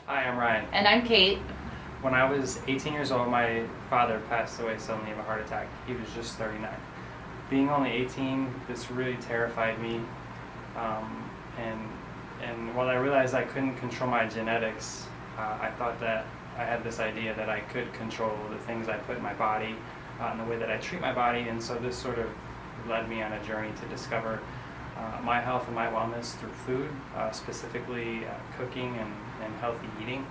Hi, I'm Ryan. And I'm Kate. When I was 18 years old, my father passed away suddenly of a heart attack. He was just 39. Being only 18, this really terrified me. And while I realized I couldn't control my genetics, I thought that I had this idea that I could control the things I put in my body and the way that I treat my body. And so this sort of led me on a journey to discover my health and my wellness through food, specifically cooking and healthy eating.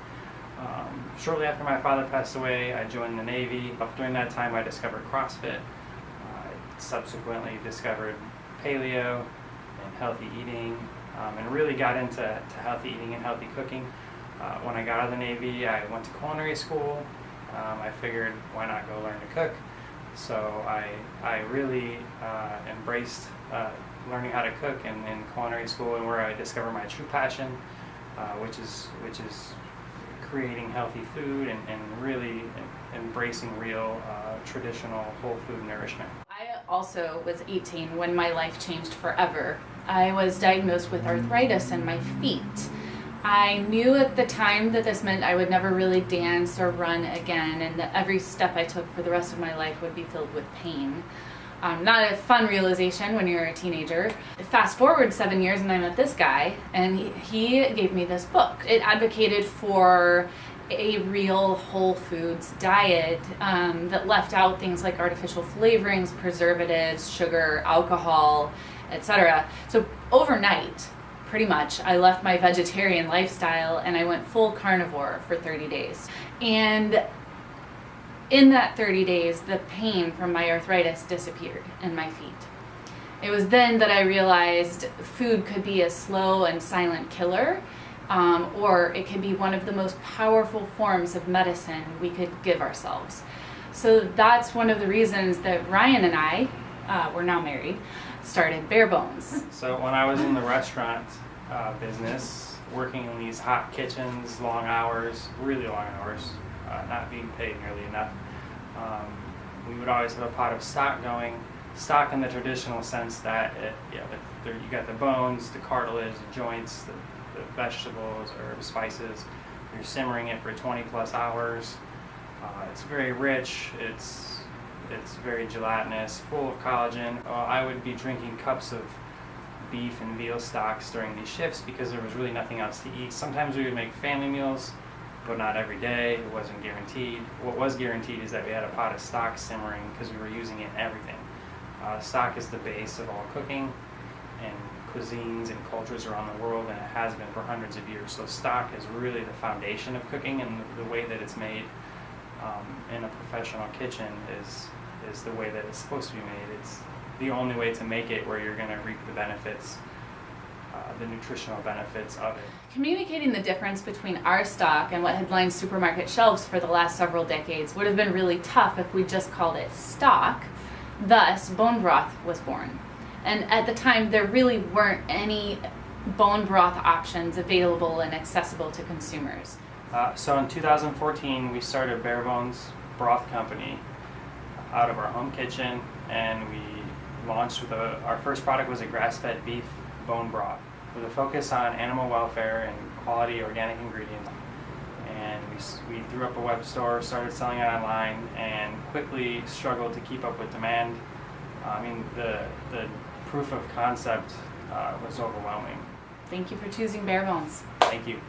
Shortly after my father passed away, I joined the Navy. During that time, I discovered CrossFit. I subsequently discovered paleo and healthy eating, and really got into healthy eating and healthy cooking. When I got out of the Navy, I went to culinary school. I figured, why not go learn to cook? So I really embraced learning how to cook in culinary school, and where I discovered my true passion, which is creating healthy food and really embracing real traditional whole food nourishment. I also was 18 when my life changed forever. I was diagnosed with arthritis in my feet. I knew at the time that this meant I would never really dance or run again, and that every step I took for the rest of my life would be filled with pain. Not a fun realization when you're a teenager. Fast forward 7 years and I met this guy, and he gave me this book. It advocated for a real whole foods diet that left out things like artificial flavorings, preservatives, sugar, alcohol, etc. So overnight, pretty much, I left my vegetarian lifestyle and I went full carnivore for 30 days. And in that 30 days, the pain from my arthritis disappeared in my feet. It was then that I realized food could be a slow and silent killer, or it could be one of the most powerful forms of medicine we could give ourselves. So that's one of the reasons that Ryan and I, we're now married, started Bare Bones. So when I was in the restaurant business, working in these hot kitchens, long hours, really long hours, not being paid nearly enough, we would always have a pot of stock going. Stock in the traditional sense that you got the bones, the cartilage, the joints, the vegetables, herbs, spices. You're simmering it for 20 plus hours. It's very rich. It's very gelatinous, full of collagen. I would be drinking cups of beef and veal stocks during these shifts because there was really nothing else to eat. Sometimes we would make family meals, but not every day. It wasn't guaranteed. What was guaranteed is that we had a pot of stock simmering because we were using it in everything. Stock is the base of all cooking and cuisines and cultures around the world, and it has been for hundreds of years. So stock is really the foundation of cooking, and the way that it's made in a professional kitchen is the way that it's supposed to be made. It's the only way to make it where you're going to reap the benefits, the nutritional benefits of it. Communicating the difference between our stock and what had lined supermarket shelves for the last several decades would have been really tough if we just called it stock. Thus, bone broth was born. And at the time, there really weren't any bone broth options available and accessible to consumers. So in 2014, we started Bare Bones Broth Company out of our home kitchen, and we launched with our first product was a grass-fed beef bone broth with a focus on animal welfare and quality organic ingredients. And we threw up a web store, started selling it online, and quickly struggled to keep up with demand. I mean, the proof of concept was overwhelming. Thank you for choosing Bare Bones. Thank you.